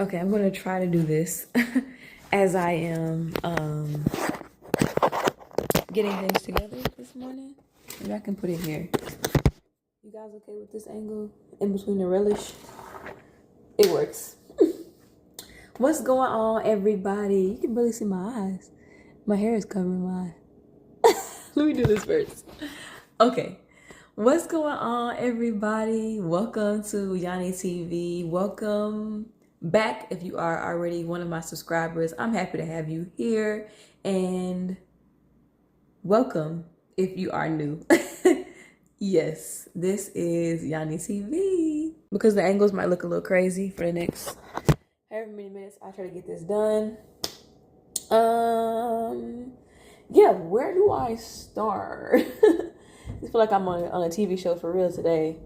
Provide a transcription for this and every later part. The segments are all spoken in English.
Okay, I'm gonna try to do this as I am getting things together this morning. Maybe I can put it here. You guys okay with this angle in between the relish? It works. What's going on, everybody? You can barely see my eyes. My hair is covering my eyes. Let me do this first. Okay. What's going on, everybody? Welcome to Yani TV. Welcome back if you are already one of my subscribers. I'm happy to have you here, and welcome if you are new. Yes, this is Yani TV. Because the angles might look a little crazy for the next however many minutes I try to get this done. Yeah, where do I start? I feel like I'm on a TV show for real today.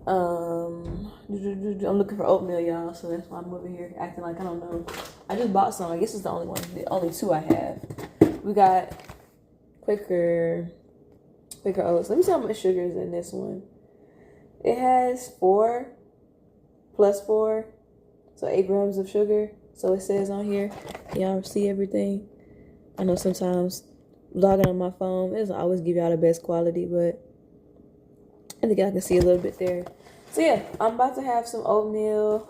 I'm looking for oatmeal, y'all, so that's why I'm over here acting like I don't know. I just bought some. I guess it's the only one, the only two I have. We got Quaker oats. Let me see how much sugar is in this one. It has 4 plus 4, so 8 grams of sugar. So it says on here. Y'all see everything? I know sometimes vlogging on my phone, it doesn't always give y'all the best quality, but I think I can see a little bit there. So yeah, I'm about to have some oatmeal.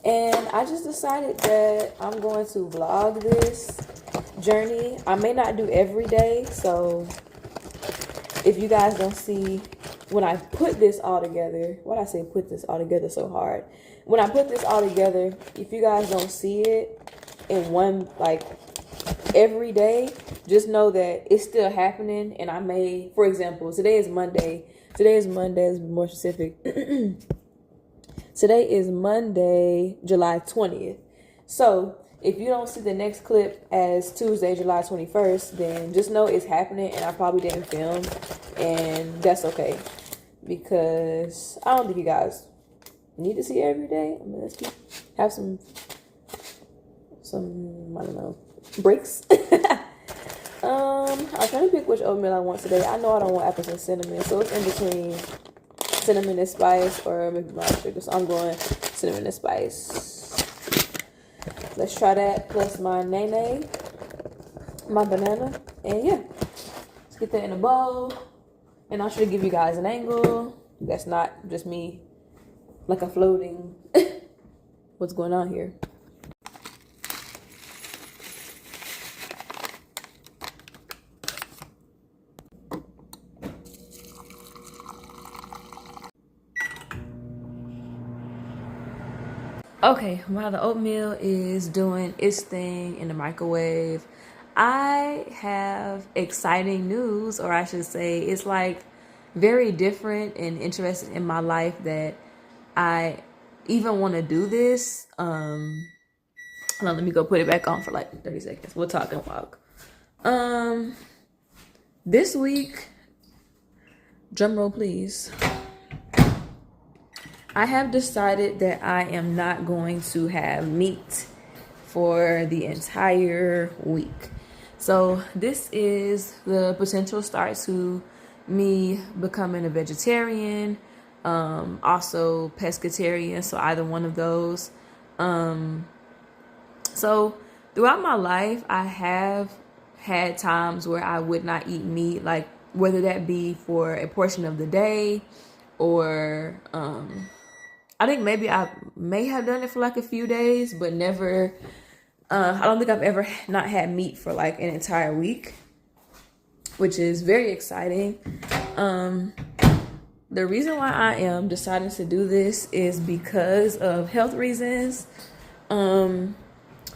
And I just decided that I'm going to vlog this journey. I may not do every day, so if you guys don't see when I put this all together, why'd I say put this all together so hard? When I put this all together, if you guys don't see it in one, like, every day, just know that it's still happening. And I may, for example, today is Monday, let's be more specific. Today is Monday, July 20th. So if you don't see the next clip as Tuesday, July 21st, then just know it's happening and I probably didn't film, and that's okay, because I don't think you guys need to see it every day. I mean, let's have some I don't know, breaks. I'm trying to pick which oatmeal I want today. I know I don't want apples and cinnamon, so it's in between cinnamon and spice or maybe brown sugar. So I'm going cinnamon and spice. Let's try that plus my nene, my banana, and yeah, let's get that in a bowl. And I'll try to give you guys an angle that's not just me like a floating. What's going on here? Okay, while the oatmeal is doing its thing in the microwave, I have exciting news, or I should say it's like very different and interesting in my life that I even want to do this. Hold on, let me go put it back on for like 30 seconds. We'll talk and walk. This week, drum roll please, I have decided that I am not going to have meat for the entire week. So this is the potential start to me becoming a vegetarian, also pescatarian, so either one of those. So throughout my life, I have had times where I would not eat meat, like whether that be for a portion of the day or I think maybe I may have done it for like a few days, but never, I don't think I've ever not had meat for like an entire week, which is very exciting. The reason why I am deciding to do this is because of health reasons. I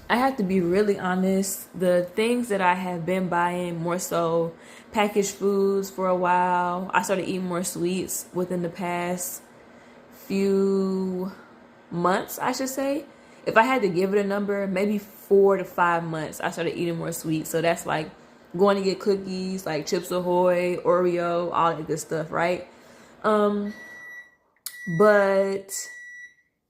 have to be really honest. The things that I have been buying, more so packaged foods for a while. I started eating more sweets within the past few months, I should say. If I had to give it a number, maybe 4 to 5 months, I started eating more sweets. So that's like going to get cookies, like Chips Ahoy, Oreo, all that good stuff, right? But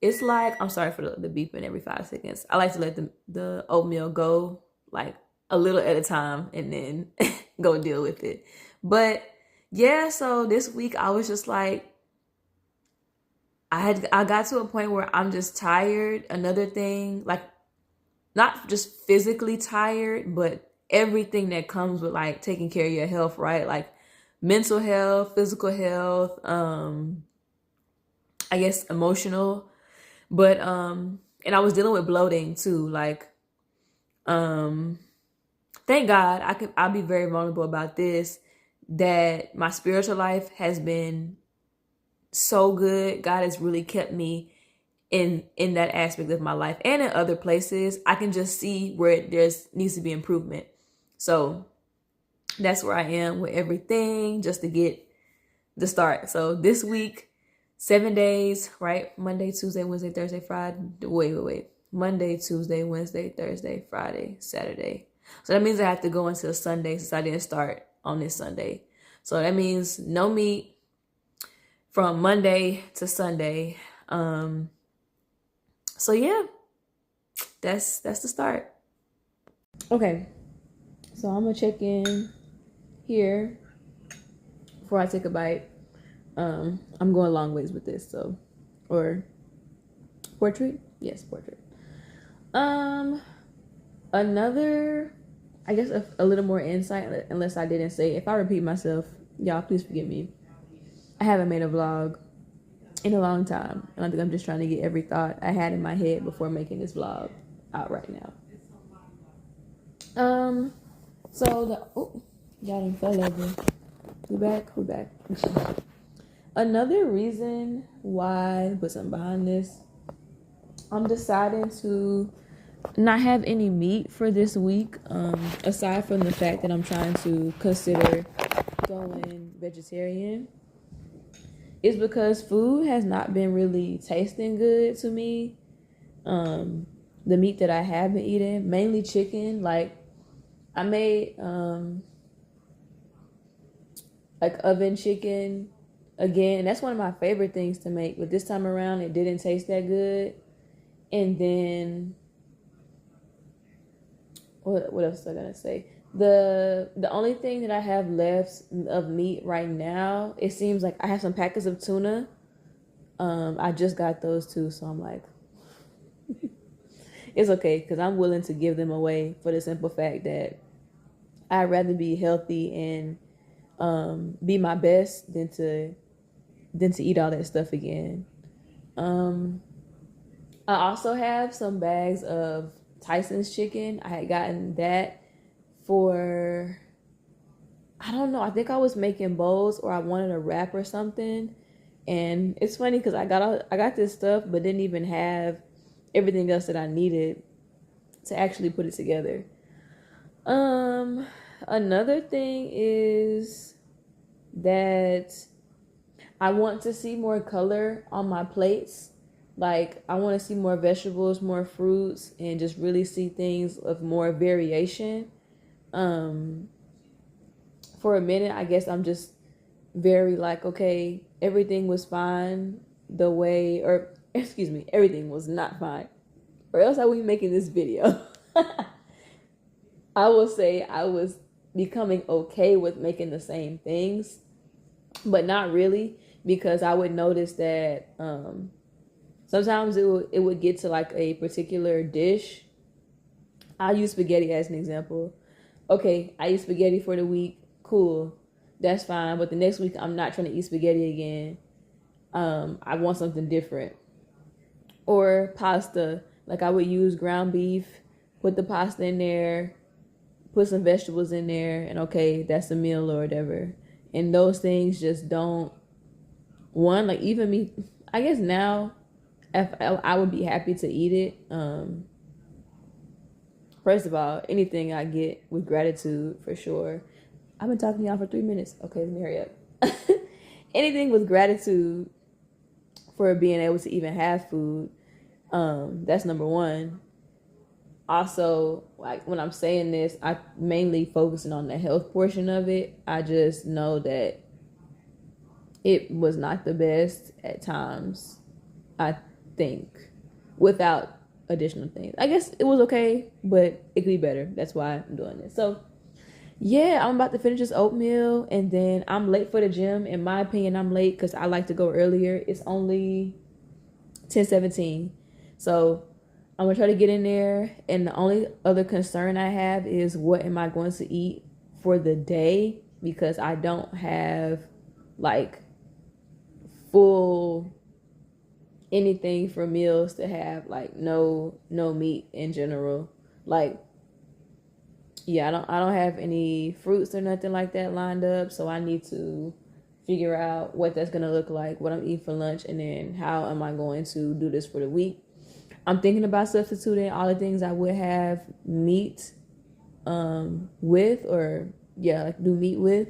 it's like, I'm sorry for the beeping every 5 seconds. I like to let the oatmeal go like a little at a time and then go deal with it. But yeah, so this week I was just like, I got to a point where I'm just tired. Another thing, like not just physically tired, but everything that comes with like taking care of your health, right? Like mental health, physical health, I guess emotional. But and I was dealing with bloating too. Like, thank God I'll be very vulnerable about this, that my spiritual life has been so good. God has really kept me in that aspect of my life, and in other places I can just see where there's needs to be improvement. So that's where I am with everything, just to get the start. So this week, 7 days, right? Monday, Tuesday, Wednesday, Thursday, Friday. Wait. Monday, Tuesday, Wednesday, Thursday, Friday, Saturday. So that means I have to go until Sunday, since I didn't start on this Sunday. So that means no meat from Monday to Sunday. So yeah, that's the start. Okay, so I'm gonna check in here before I take a bite. I'm going long ways with this, so, or portrait, yes, portrait. Another, I guess a little more insight, unless I didn't say. If I repeat myself, y'all please forgive me. I haven't made a vlog in a long time, and I think I'm just trying to get every thought I had in my head before making this vlog out right now. So y'all done fell over. We back. Another reason why, put something behind this, I'm deciding to not have any meat for this week, aside from the fact that I'm trying to consider going vegetarian, is because food has not been really tasting good to me. The meat that I have been eating, mainly chicken, like I made like oven chicken again, and that's one of my favorite things to make, but this time around it didn't taste that good. And then what else was I gonna say? The only thing that I have left of meat right now, it seems like I have some packets of tuna. I just got those too, so I'm like, it's okay, because I'm willing to give them away for the simple fact that I'd rather be healthy and be my best than to eat all that stuff again. I also have some bags of Tyson's chicken. I had gotten that for, I don't know, I think I was making bowls or I wanted a wrap or something. And it's funny because I got this stuff but didn't even have everything else that I needed to actually put it together. Another thing is that I want to see more color on my plates. Like, I want to see more vegetables, more fruits, and just really see things of more variation. For a minute, I guess I'm just very like, okay, everything was fine the way, or excuse me, everything was not fine, or else I wouldn't be making this video. I will say I was becoming okay with making the same things, but not really, because I would notice that sometimes it would get to like a particular dish. I'll use spaghetti as an example. Okay, I eat spaghetti for the week. Cool, that's fine. But the next week, I'm not trying to eat spaghetti again. I want something different. Or pasta. Like, I would use ground beef, put the pasta in there, put some vegetables in there, and okay, that's a meal or whatever. And those things just don't, one, like, even me, I guess now, if I would be happy to eat it. First of all, anything I get with gratitude, for sure. I've been talking to y'all for 3 minutes. Okay, let me hurry up. Anything with gratitude for being able to even have food. That's number one. Also, like, when I'm saying this, I mainly focusing on the health portion of it. I just know that it was not the best at times, I think, without additional things. I guess it was okay, but it could be better. That's why I'm doing this. So yeah, I'm about to finish this oatmeal, and then I'm late for the gym. In my opinion, I'm late because I like to go earlier. It's only 10:17. So I'm gonna try to get in there, and the only other concern I have is what am I going to eat for the day, because I don't have like full anything for meals to have like no meat in general. Like, yeah, I don't have any fruits or nothing like that lined up, so I need to figure out what that's gonna look like, what I'm eating for lunch, and then how am I going to do this for the week. I'm thinking about substituting all the things I would have meat with, or yeah, like do meat with,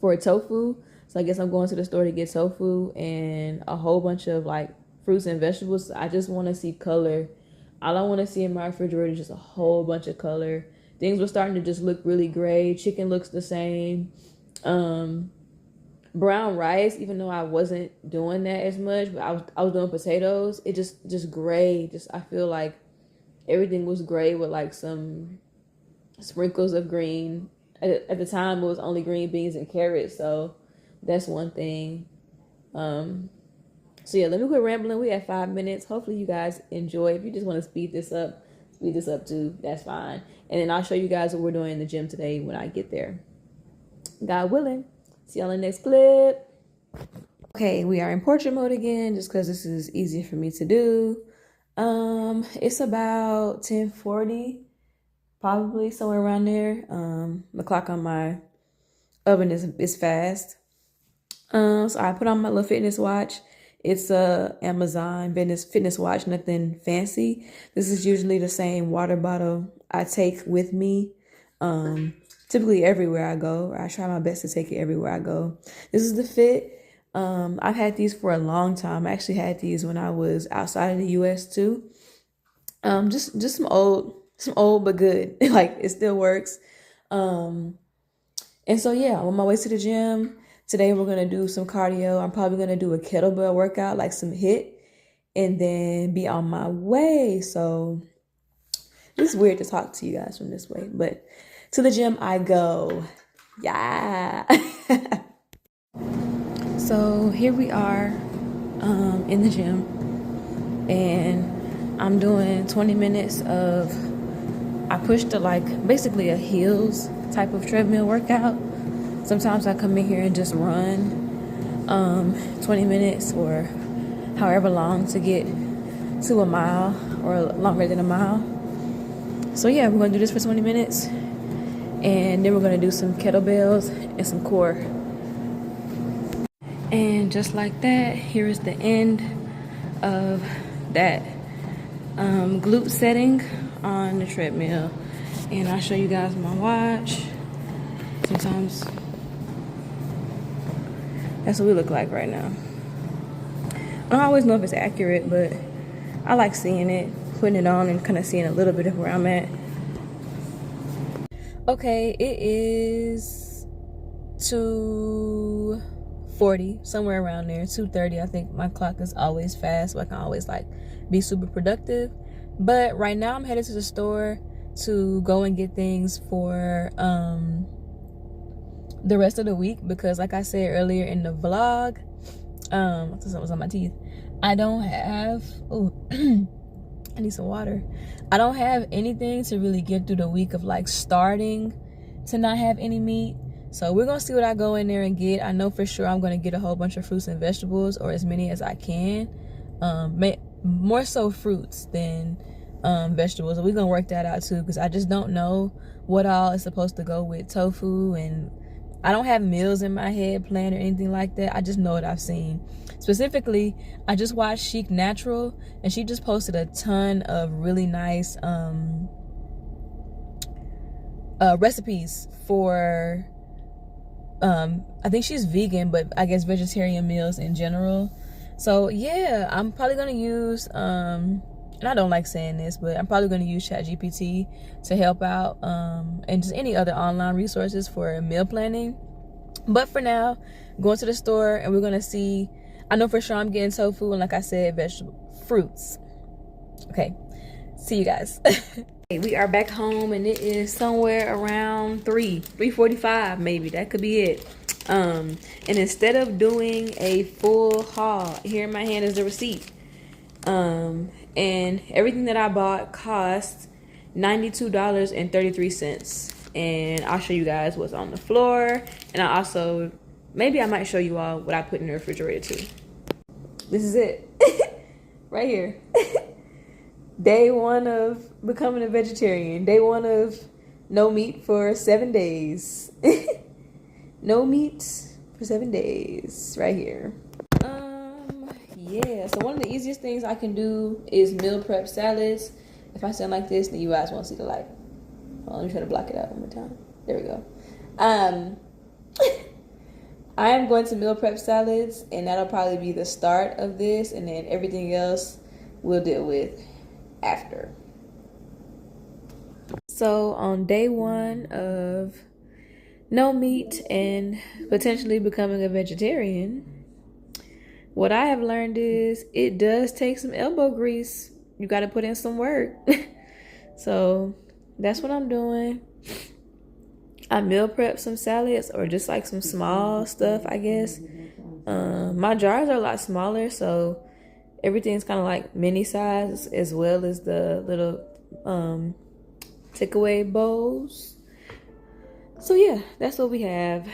for tofu. So I guess I'm going to the store to get tofu and a whole bunch of like fruits and vegetables. I just want to see color. All I want to see in my refrigerator is just a whole bunch of color. Things were starting to just look really gray. Chicken looks the same. Brown rice, even though I wasn't doing that as much, but I was doing potatoes. It just gray. Just I feel like everything was gray with like some sprinkles of green. At the time, it was only green beans and carrots, so that's one thing. So yeah, let me quit rambling. We have 5 minutes. Hopefully you guys enjoy. If you just want to speed this up too, that's fine. And then I'll show you guys what we're doing in the gym today when I get there. God willing. See y'all in the next clip. Okay, we are in portrait mode again, just because this is easier for me to do. It's about 10:40, probably somewhere around there. The clock on my oven is fast. So I put on my little fitness watch. It's a Amazon fitness watch, nothing fancy. This is usually the same water bottle I take with me, typically everywhere I go. I try my best to take it everywhere I go. This is the Fit. I've had these for a long time. I actually had these when I was outside of the US too. Just some old but good. Like it still works. And so yeah, I'm on my way to the gym. Today we're gonna do some cardio. I'm probably gonna do a kettlebell workout, like some HIIT, and then be on my way. So it's weird to talk to you guys from this way, but to the gym I go. Yeah. So here we are in the gym, and I'm doing 20 minutes of, I pushed to like basically a heels type of treadmill workout. Sometimes I come in here and just run 20 minutes or however long to get to a mile or longer than a mile. So yeah, we're going to do this for 20 minutes, and then we're going to do some kettlebells and some core. And just like that, here is the end of that glute setting on the treadmill. And I'll show you guys my watch. Sometimes that's what we look like right now. I don't always know if it's accurate, but I like seeing it, putting it on and kind of seeing a little bit of where I'm at. Okay, it is 2:40, somewhere around there, 2:30. I think my clock is always fast, so I can always like be super productive. But right now I'm headed to the store to go and get things for the rest of the week, because like I said earlier in the vlog, something was on my teeth. I don't have I need some water. I don't have anything to really get through the week of like starting to not have any meat. So we're gonna see what I go in there and get. I know for sure I'm gonna get a whole bunch of fruits and vegetables, or as many as I can. More so fruits than vegetables. We're gonna work that out too, because I just don't know what all is supposed to go with tofu, and I don't have meals in my head planned or anything like that. I just know what I've seen. Specifically, I just watched Chic Natural, and she just posted a ton of really nice recipes for I think she's vegan, but I guess vegetarian meals in general. So yeah, I'm probably gonna use and I don't like saying this, but I'm probably gonna use ChatGPT to help out, and just any other online resources for meal planning. But for now, going to the store, and we're gonna see. I know for sure I'm getting tofu, and like I said, fruits. Okay, see you guys. We are back home, and it is somewhere around 3:45 maybe. That could be it. And instead of doing a full haul, here in my hand is the receipt. And everything that I bought cost $92.33. And I'll show you guys what's on the floor. And I also, maybe I might show you all what I put in the refrigerator too. This is it. Right here. Day 1 of becoming a vegetarian. Day 1 of no meat for 7 days. No meat for 7 days. Right here. Yeah, so one of the easiest things I can do is meal prep salads. If I sound like this, then you guys won't see the light. Well, let me try to block it out one more time. There we go. I am going to meal prep salads, and that'll probably be the start of this, and then everything else we'll deal with after. So on day 1 of no meat and potentially becoming a vegetarian, what I have learned is it does take some elbow grease. You got to put in some work. So that's what I'm doing. I meal prep some salads, or just like some small stuff, I guess. My jars are a lot smaller, so everything's kind of like mini size, as well as the little takeaway bowls. So yeah, that's what we have.